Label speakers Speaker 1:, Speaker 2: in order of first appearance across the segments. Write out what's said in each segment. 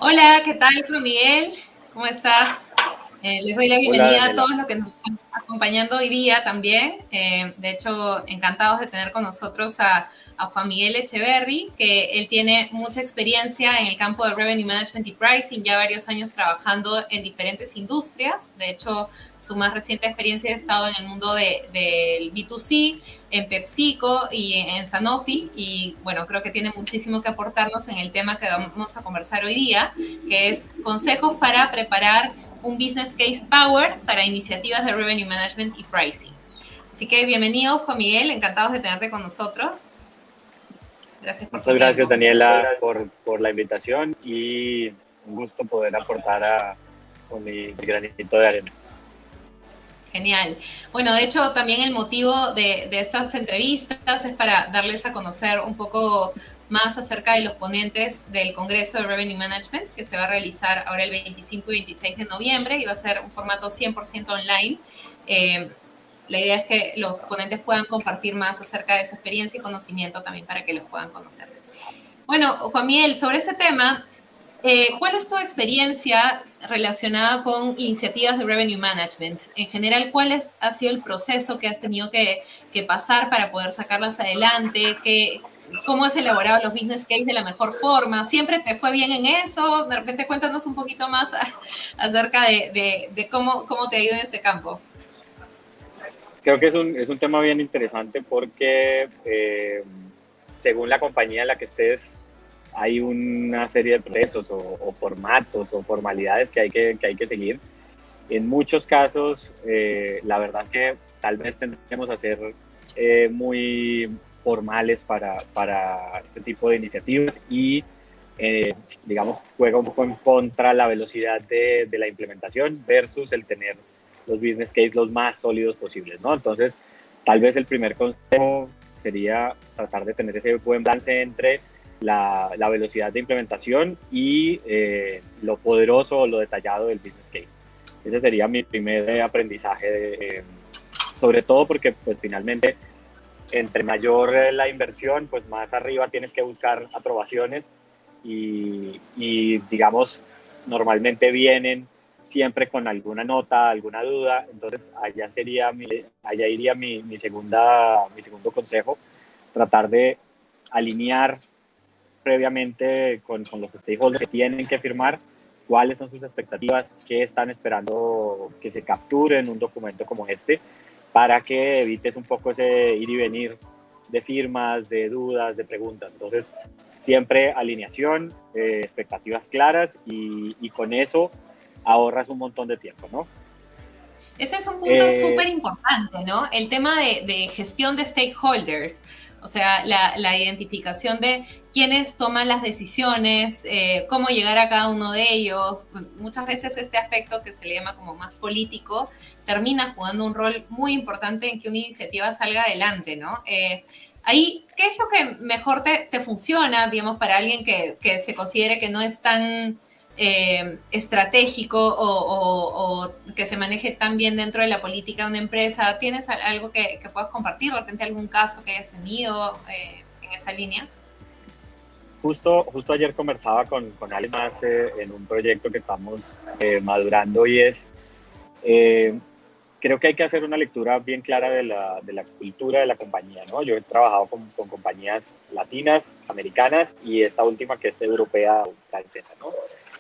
Speaker 1: Hola, ¿qué tal, Juan Miguel? ¿Cómo estás? Les doy la
Speaker 2: Hola
Speaker 1: bienvenida a
Speaker 2: Daniela,
Speaker 1: todos los que nos están acompañando hoy día también. De hecho, encantados de tener con nosotros a Juan Miguel Echeverry, que él tiene mucha experiencia en el campo de Revenue Management y Pricing, ya varios años trabajando en diferentes industrias. De hecho, su más reciente experiencia ha estado en el mundo del B2C, en PepsiCo y en Sanofi. Y bueno, creo que tiene muchísimo que aportarnos en el tema que vamos a conversar hoy día, que es consejos para preparar un business case power para iniciativas de revenue management y pricing. Así que bienvenido, Juan Miguel, encantados de tenerte con nosotros. Gracias por tu
Speaker 2: muchas gracias
Speaker 1: tiempo.
Speaker 2: Daniela por la invitación y un gusto poder aportar con mi granito de arena.
Speaker 1: Genial. Bueno, de hecho, también el motivo de estas entrevistas es para darles a conocer un poco más acerca de los ponentes del Congreso de Revenue Management, que se va a realizar ahora el 25 y 26 de noviembre y va a ser un formato 100% online. La idea es que los ponentes puedan compartir más acerca de su experiencia y conocimiento también para que los puedan conocer. Bueno, Juan Miguel, sobre ese tema, ¿cuál es tu experiencia relacionada con iniciativas de revenue management? En general, ha sido el proceso que has tenido que pasar para poder sacarlas adelante? ¿Cómo has elaborado los business case de la mejor forma? ¿Siempre te fue bien en eso? De repente cuéntanos un poquito más acerca de cómo te ha ido en este campo.
Speaker 2: Creo que es un tema bien interesante porque según la compañía en la que estés, hay una serie de procesos o formatos o formalidades que hay que seguir. En muchos casos, la verdad es que tal vez tendríamos que ser muy formales para este tipo de iniciativas y, digamos, juega un poco en contra la velocidad de la implementación versus el tener los business case los más sólidos posibles, ¿no? Entonces, tal vez el primer consejo sería tratar de tener ese buen balance entre la velocidad de implementación y lo poderoso o lo detallado del business case. Ese sería mi primer aprendizaje, sobre todo porque pues finalmente entre mayor la inversión, pues más arriba tienes que buscar aprobaciones y digamos, normalmente vienen siempre con alguna nota, alguna duda, entonces allá iría mi segundo consejo, tratar de alinear previamente con los stakeholders que tienen que firmar cuáles son sus expectativas, qué están esperando que se capture en un documento como este, para que evites un poco ese ir y venir de firmas, de dudas, de preguntas. Entonces, siempre alineación, expectativas claras y con eso ahorras un montón de tiempo, ¿no?
Speaker 1: Ese es un punto
Speaker 2: Eh,
Speaker 1: súper importante, ¿no? El tema de gestión de stakeholders, o sea, la identificación de quiénes toman las decisiones, cómo llegar a cada uno de ellos. Pues, muchas veces este aspecto que se le llama como más político termina jugando un rol muy importante en que una iniciativa salga adelante, ¿no? Ahí, ¿qué es lo que mejor te funciona, digamos, para alguien que se considere que no es tan estratégico o que se maneje tan bien dentro de la política de una empresa? ¿Tienes algo que puedas compartir? ¿De repente algún caso que hayas tenido en esa línea?
Speaker 2: justo ayer conversaba con alguien más en un proyecto que estamos madurando y eh, creo que hay que hacer una lectura bien clara de la cultura de la compañía, ¿no? Yo he trabajado con compañías latinas, americanas y esta última que es europea, francesa, ¿no?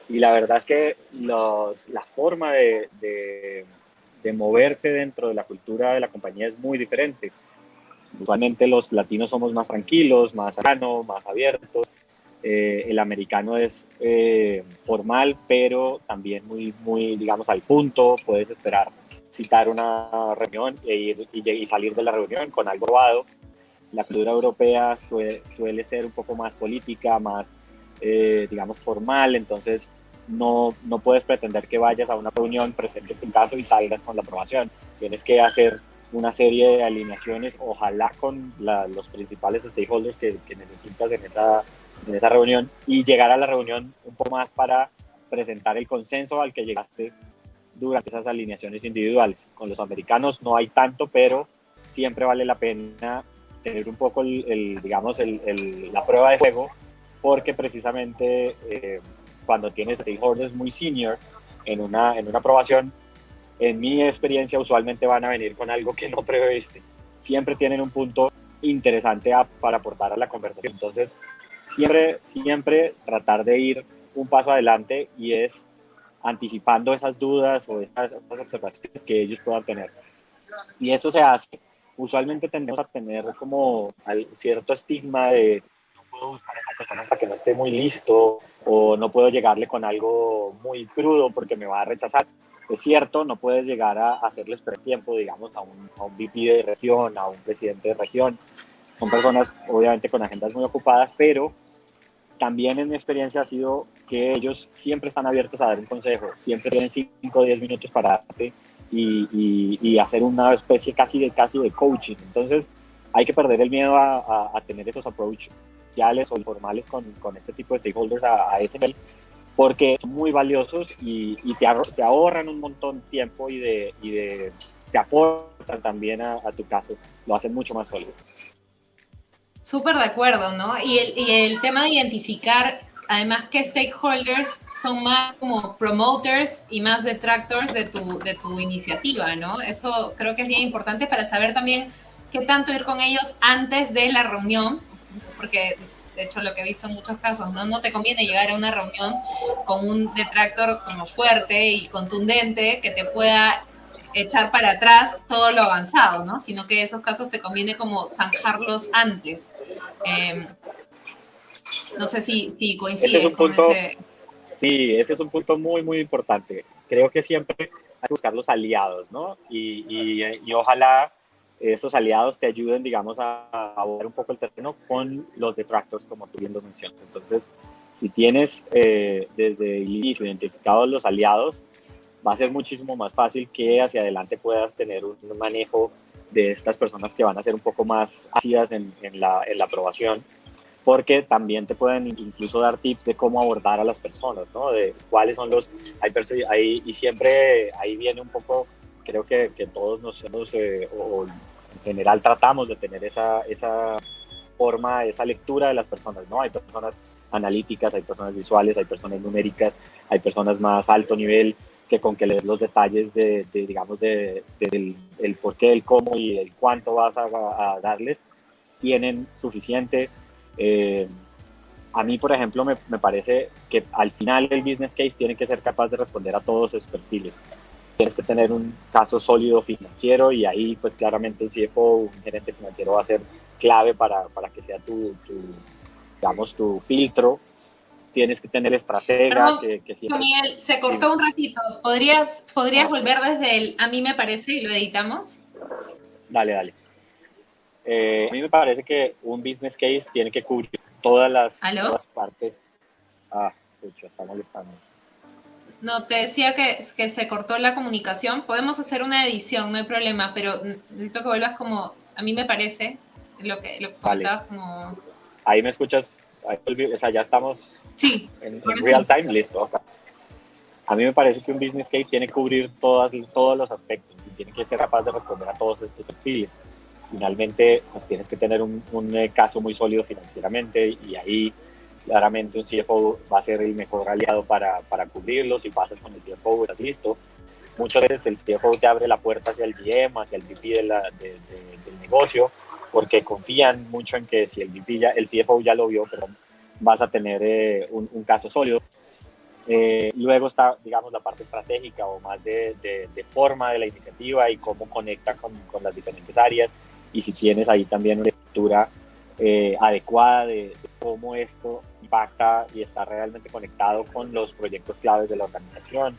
Speaker 2: Y la verdad es que la forma de moverse dentro de la cultura de la compañía es muy diferente. Usualmente los latinos somos más tranquilos, más sanos, más abiertos. El americano es formal, pero también muy, digamos, al punto. Puedes esperar citar una reunión y salir de la reunión con algo probado. La cultura europea suele ser un poco más política, más, digamos, formal, entonces no puedes pretender que vayas a una reunión, presentes tu caso y salgas con la aprobación. Tienes que hacer una serie de alineaciones, ojalá con los principales stakeholders que necesitas en esa reunión y llegar a la reunión un poco más para presentar el consenso al que llegaste durante esas alineaciones individuales. Con los americanos no hay tanto, pero siempre vale la pena tener un poco digamos, la prueba de juego, porque precisamente cuando tienes stakeholders muy senior en una aprobación, en mi experiencia usualmente van a venir con algo que no previste. Siempre tienen un punto interesante para aportar a la conversación. Entonces, siempre tratar de ir un paso adelante y es anticipando esas dudas o esas observaciones que ellos puedan tener. Y eso se hace. Usualmente tendemos a tener como cierto estigma de no puedo buscar a esta persona hasta que no esté muy listo o no puedo llegarle con algo muy crudo porque me va a rechazar. Es cierto, no puedes llegar a hacerles perder tiempo, digamos, a un VP de región, a un presidente de región. Son personas, obviamente, con agendas muy ocupadas, pero también en mi experiencia ha sido que ellos siempre están abiertos a dar un consejo, siempre tienen 5 o 10 minutos para darte y hacer una especie casi de coaching. Entonces, hay que perder el miedo a tener esos approaches sociales o informales con este tipo de stakeholders a ese nivel, porque son muy valiosos y te ahorran un montón de tiempo y te aportan también a tu caso, lo hacen mucho más sólido.
Speaker 1: Súper de acuerdo, ¿no? Y el tema de identificar, además que stakeholders son más como promoters y más detractors de tu iniciativa, ¿no? Eso creo que es bien importante para saber también qué tanto ir con ellos antes de la reunión, porque de hecho lo que he visto en muchos casos, ¿no? No te conviene llegar a una reunión con un detractor como fuerte y contundente que te pueda echar para atrás todo lo avanzado, ¿no? Sino que esos casos te conviene como zanjarlos antes. No sé si coincides con ese.
Speaker 2: Sí, ese es un punto muy, muy importante. Creo que siempre hay que buscar los aliados, ¿no? Y ojalá esos aliados te ayuden, digamos, a abogar un poco el terreno con los detractors, como tú bien lo mencionas. Entonces, si tienes desde el inicio identificados los aliados, va a ser muchísimo más fácil que hacia adelante puedas tener un manejo de estas personas que van a ser un poco más ácidas en la aprobación, porque también te pueden incluso dar tips de cómo abordar a las personas, ¿no? De cuáles son los... y siempre ahí viene un poco, creo que todos nos hemos, o en general tratamos de tener esa forma, esa lectura de las personas, ¿no? Hay personas analíticas, hay personas visuales, hay personas numéricas, hay personas más alto nivel, que con que leer los detalles digamos, del por qué, el cómo y el cuánto vas a darles, tienen suficiente. A mí, por ejemplo, me parece que al final el business case tiene que ser capaz de responder a todos esos perfiles. Tienes que tener un caso sólido financiero y ahí, pues claramente un CFO, un gerente financiero va a ser clave para que sea digamos, tu filtro. Tienes que tener estratega. Que siempre...
Speaker 1: Miguel, se cortó un ratito. ¿Podrías volver desde el a mí me parece y lo editamos?
Speaker 2: Dale. A mí me parece que un business case tiene que cubrir todas las partes. Está molestando.
Speaker 1: No, te decía que se cortó la comunicación. Podemos hacer una edición, no hay problema, pero necesito que vuelvas como, a mí me parece, lo que comentabas como...
Speaker 2: Ahí me escuchas, o sea, ya estamos en real time, listo. Okay. A mí me parece que un business case tiene que cubrir todos los aspectos y tiene que ser capaz de responder a todos estos perfiles. Finalmente, pues tienes que tener un caso muy sólido financieramente y ahí claramente un CFO va a ser el mejor aliado para cubrirlos. Si pasas con el CFO, estás listo. Muchas veces el CFO te abre la puerta hacia el GM, hacia el VP del negocio, porque confían mucho en que si el CFO ya lo vio, pero vas a tener un caso sólido. Luego está, digamos, la parte estratégica o más de forma de la iniciativa y cómo conecta con las diferentes áreas. Y si tienes ahí también una lectura adecuada de cómo esto impacta y está realmente conectado con los proyectos claves de la organización.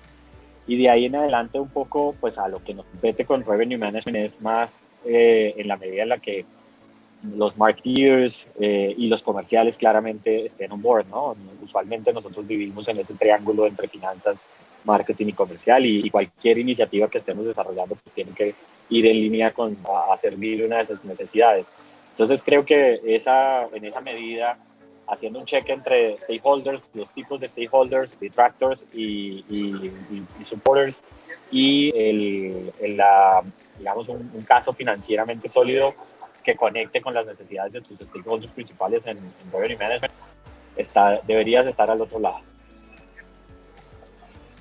Speaker 2: Y de ahí en adelante un poco, pues a lo que nos compete con Revenue Management es más en la medida en la que los marketeers y los comerciales claramente estén on board, ¿no? Usualmente nosotros vivimos en ese triángulo entre finanzas, marketing y comercial y cualquier iniciativa que estemos desarrollando pues, tiene que ir en línea a servir una de esas necesidades. Entonces creo que en esa medida, haciendo un check entre stakeholders, los tipos de stakeholders, detractors y supporters y digamos un caso financieramente sólido que conecte con las necesidades de tus stakeholders principales en Revenue Management, deberías estar al otro lado.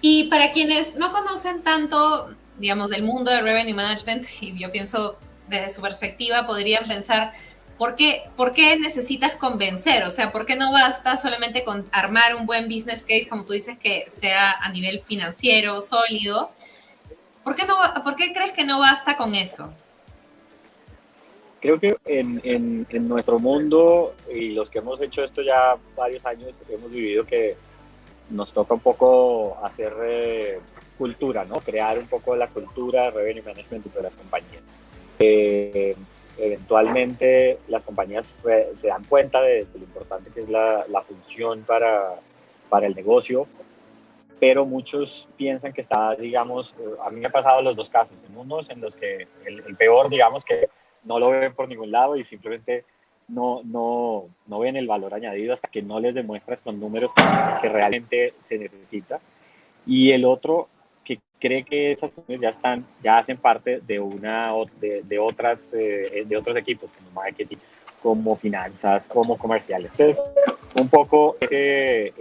Speaker 1: Y para quienes no conocen tanto, digamos, del mundo de Revenue Management, y yo pienso desde su perspectiva, podrían pensar, ¿por qué necesitas convencer? O sea, ¿por qué no basta solamente con armar un buen business case, como tú dices, que sea a nivel financiero, sólido? ¿Por qué crees que no basta con eso?
Speaker 2: Creo que en nuestro mundo y los que hemos hecho esto ya varios años, hemos vivido que nos toca un poco hacer cultura, ¿no? Crear un poco la cultura de revenue management de las compañías. Eventualmente las compañías se dan cuenta de lo importante que es la función para el negocio, pero muchos piensan que está, digamos, a mí me ha pasado los dos casos, en unos en los que el peor, digamos, que no lo ven por ningún lado y simplemente no ven el valor añadido hasta que no les demuestras con números que realmente se necesita. Y el otro que cree que esas funciones ya hacen parte de otros equipos como marketing, como finanzas, como comerciales. Entonces, un poco ese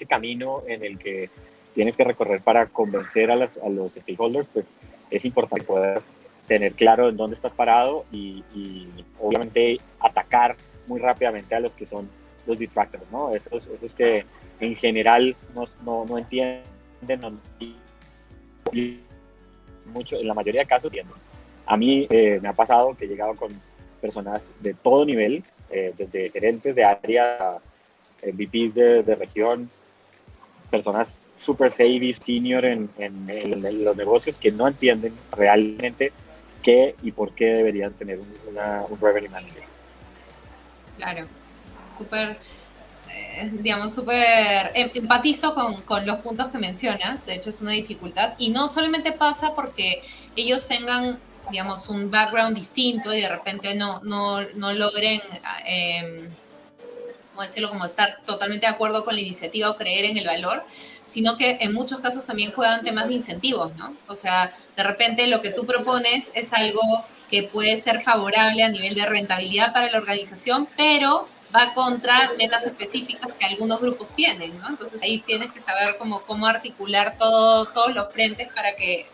Speaker 2: camino en el que tienes que recorrer para convencer a los stakeholders, pues es importante que puedas tener claro en dónde estás parado y obviamente atacar muy rápidamente a los que son los detractors, ¿no? Esos que en general no entienden, mucho, en la mayoría de casos entienden. A mí me ha pasado que he llegado con personas de todo nivel, desde gerentes de área, VPs de región, personas super savvy, senior en los negocios que no entienden realmente qué y por qué deberían tener un revenue manager.
Speaker 1: Claro, súper, digamos, súper empatizo con los puntos que mencionas. De hecho, es una dificultad. Y no solamente pasa porque ellos tengan, digamos, un background distinto y de repente no logren, ¿cómo decirlo?, como estar totalmente de acuerdo con la iniciativa o creer en el valor, sino que en muchos casos también juegan temas de incentivos, ¿no? O sea, de repente lo que tú propones es algo que puede ser favorable a nivel de rentabilidad para la organización, pero va contra metas específicas que algunos grupos tienen, ¿no? Entonces ahí tienes que saber cómo articular todos los frentes para que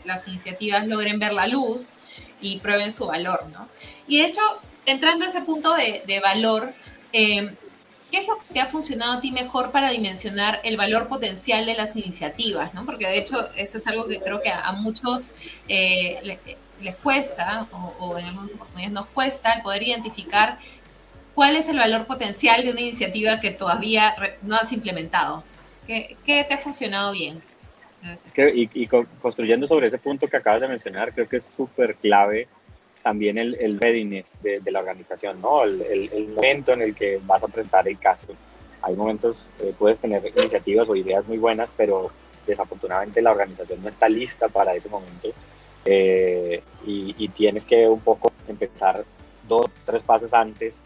Speaker 1: las iniciativas logren ver la luz y prueben su valor, ¿no? Y de hecho, entrando a ese punto de valor, ¿qué es lo que te ha funcionado a ti mejor para dimensionar el valor potencial de las iniciativas? ¿No? Porque de hecho eso es algo que creo que a muchos les cuesta o en algunas oportunidades nos cuesta el poder identificar cuál es el valor potencial de una iniciativa que todavía no has implementado. ¿Qué te ha funcionado bien?
Speaker 2: Y construyendo sobre ese punto que acabas de mencionar, creo que es súper clave también el readiness de la organización, ¿no? El momento en el que vas a presentar el caso. Hay momentos, puedes tener iniciativas o ideas muy buenas, pero desafortunadamente la organización no está lista para ese momento y tienes que un poco empezar 2 o 3 pasos antes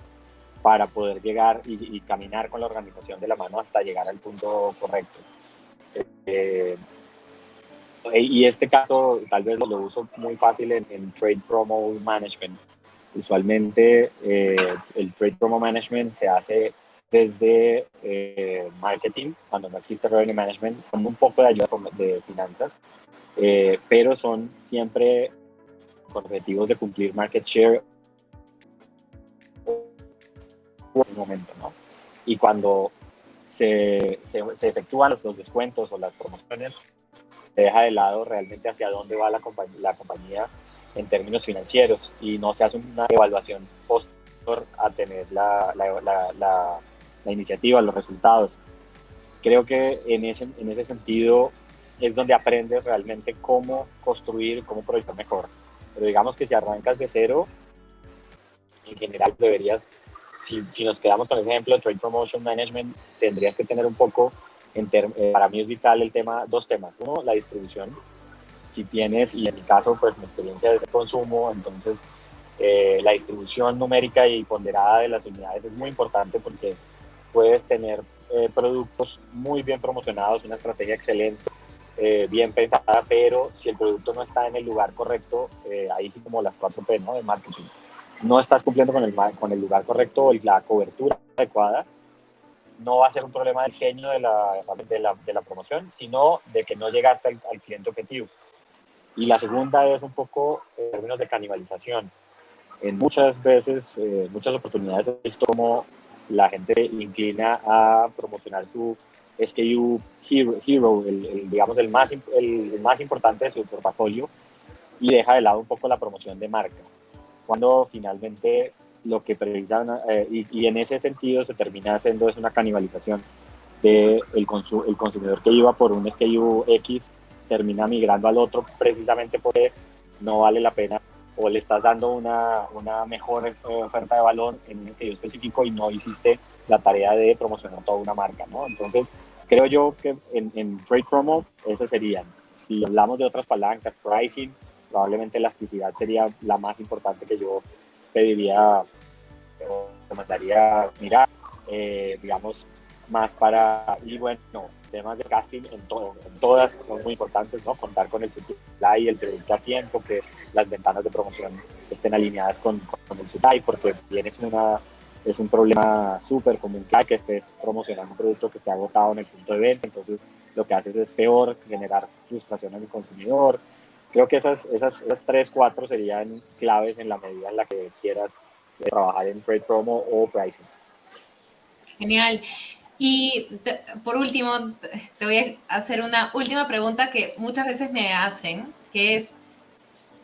Speaker 2: para poder llegar y caminar con la organización de la mano hasta llegar al punto correcto. Y este caso tal vez lo uso muy fácil en Trade Promo Management. Usualmente el Trade Promo Management se hace desde marketing, cuando no existe Revenue Management, con un poco de ayuda de finanzas, pero son siempre con objetivos de cumplir market share en un momento, ¿no? Y cuando se efectúan los descuentos o las promociones, se deja de lado realmente hacia dónde va la compañía en términos financieros y no se hace una evaluación posterior a tener la iniciativa, los resultados. Creo que en ese sentido es donde aprendes realmente cómo construir, cómo proyectar mejor. Pero digamos que si arrancas de cero, en general deberías, si nos quedamos con ese ejemplo de Trade Promotion Management, tendrías que tener un poco, para mí es vital dos temas. Uno, la distribución. Si tienes, y en mi caso, pues mi experiencia es el consumo, entonces la distribución numérica y ponderada de las unidades es muy importante porque puedes tener productos muy bien promocionados, una estrategia excelente, bien pensada, pero si el producto no está en el lugar correcto, ahí sí como las 4P, ¿no?, de marketing, no estás cumpliendo con el lugar correcto o la cobertura adecuada, no va a ser un problema de diseño de la promoción, sino de que no llegaste al cliente objetivo. Y la segunda es un poco en términos de canibalización. En muchas veces, muchas oportunidades he visto cómo la gente se inclina a promocionar su SKU Hero, digamos el más importante de su portafolio, y deja de lado un poco la promoción de marca. Cuando finalmente lo que precisan, y en ese sentido se termina haciendo es una canibalización de el consumidor que iba por un SKU X termina migrando al otro precisamente porque no vale la pena o le estás dando una mejor oferta de valor en un SKU específico y no hiciste la tarea de promocionar toda una marca, ¿no? Entonces, creo yo que en Trade Promo, esas serían. Si hablamos de otras palancas, pricing, probablemente elasticidad sería la más importante que yo pediría o recomendaría mirar, digamos, más para, y bueno, temas de casting en todas son muy importantes, ¿no? Contar con el supply, el producto a tiempo, que las ventanas de promoción estén alineadas con el supply, porque es un problema súper común que estés promocionando un producto que esté agotado en el punto de venta, entonces lo que haces es peor, generar frustración en el consumidor. Creo que esas 3, 4 serían claves en la medida en la que quieras trabajar en Trade Promo o Pricing.
Speaker 1: Genial. Y por último, te voy a hacer una última pregunta que muchas veces me hacen, que es,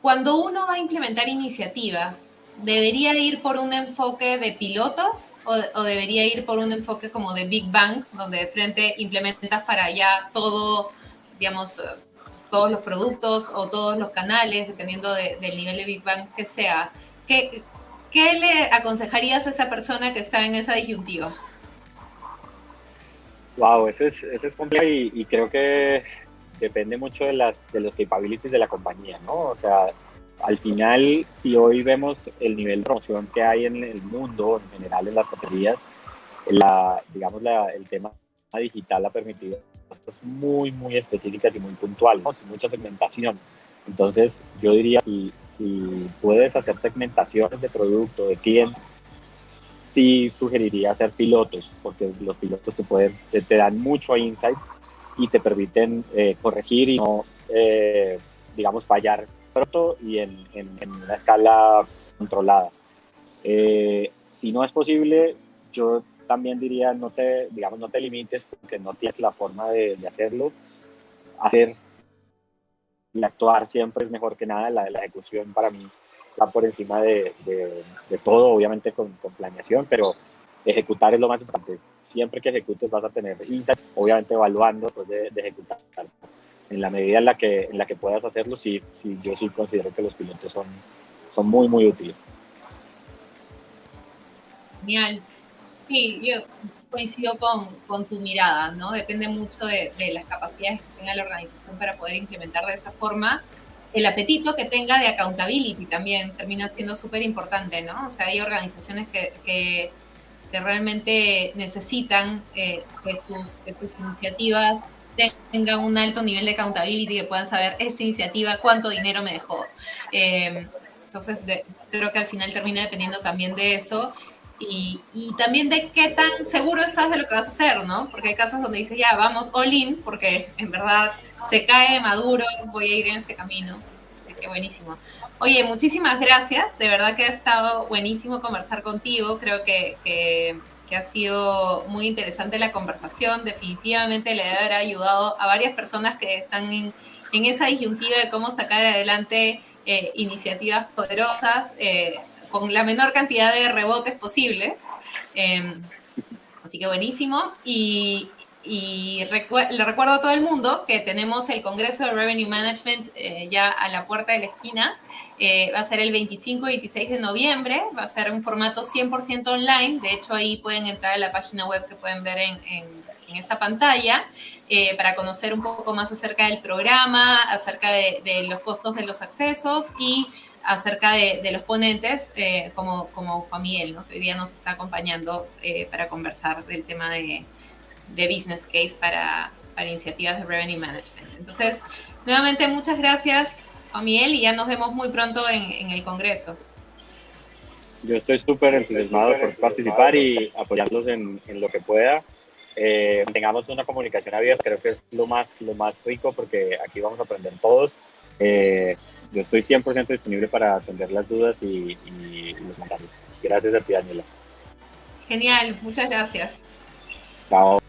Speaker 1: cuando uno va a implementar iniciativas, ¿debería ir por un enfoque de pilotos o debería ir por un enfoque como de Big Bang, donde de frente implementas para allá todo, digamos, todos los productos o todos los canales, dependiendo del nivel de Big Bang que sea? ¿Qué le aconsejarías a esa persona que está en esa disyuntiva?
Speaker 2: Wow, ese es complejo y creo que depende mucho de los capabilities de la compañía, ¿no? O sea, al final, si hoy vemos el nivel de promoción que hay en el mundo, en general en las cafeterías, digamos, el tema digital ha permitido cosas muy, muy específicas y muy puntuales, ¿no? Sin mucha segmentación. Entonces, yo diría, si puedes hacer segmentaciones de producto, de cliente, sí sugeriría hacer pilotos, porque los pilotos te dan mucho insight y te permiten corregir y no, digamos, fallar pronto y en una escala controlada. Si no es posible, yo también diría, no te limites porque no tienes la forma de hacerlo. Hacer y actuar siempre es mejor que nada. La ejecución para mí va por encima de todo, obviamente con planeación, pero ejecutar es lo más importante. Siempre que ejecutes vas a tener insights, obviamente evaluando después de ejecutar. En la medida en la que puedas hacerlo, sí, yo sí considero que los pilotos son muy, muy útiles.
Speaker 1: Genial. Sí, yo coincido con tu mirada, ¿no? Depende mucho de las capacidades que tenga la organización para poder implementar de esa forma. El apetito que tenga de accountability también termina siendo súper importante, ¿no? O sea, hay organizaciones que realmente necesitan que sus iniciativas tengan un alto nivel de accountability, que puedan saber esta iniciativa cuánto dinero me dejó. Entonces, creo que al final termina dependiendo también de eso. Y también de qué tan seguro estás de lo que vas a hacer, ¿no? Porque hay casos donde dices, ya, vamos all in, porque en verdad se cae de maduro, voy a ir en este camino. Así que buenísimo. Oye, muchísimas gracias. De verdad que ha estado buenísimo conversar contigo. Creo que ha sido muy interesante la conversación. Definitivamente le debe haber ayudado a varias personas que están en esa disyuntiva de cómo sacar adelante iniciativas poderosas con la menor cantidad de rebotes posibles. Así que buenísimo. Y le recuerdo a todo el mundo que tenemos el Congreso de Revenue Management ya a la puerta de la esquina. Va a ser el 25 y 26 de noviembre. Va a ser un formato 100% online. De hecho, ahí pueden entrar a la página web que pueden ver en esta pantalla para conocer un poco más acerca del programa, acerca de los costos de los accesos y acerca de los ponentes como Juan Miguel, ¿no? Que hoy día nos está acompañando para conversar del tema de business case para iniciativas de revenue management. Entonces, nuevamente muchas gracias, Juan Miguel, y ya nos vemos muy pronto en el Congreso.
Speaker 2: Yo estoy súper entusiasmado por participar y apoyarlos en lo que pueda. tengamos una comunicación abierta, creo que es lo más rico porque aquí vamos a aprender todos. Yo estoy 100% disponible para atender las dudas y los comentarios. Gracias a ti, Daniela.
Speaker 1: Genial, muchas gracias.
Speaker 2: Chao.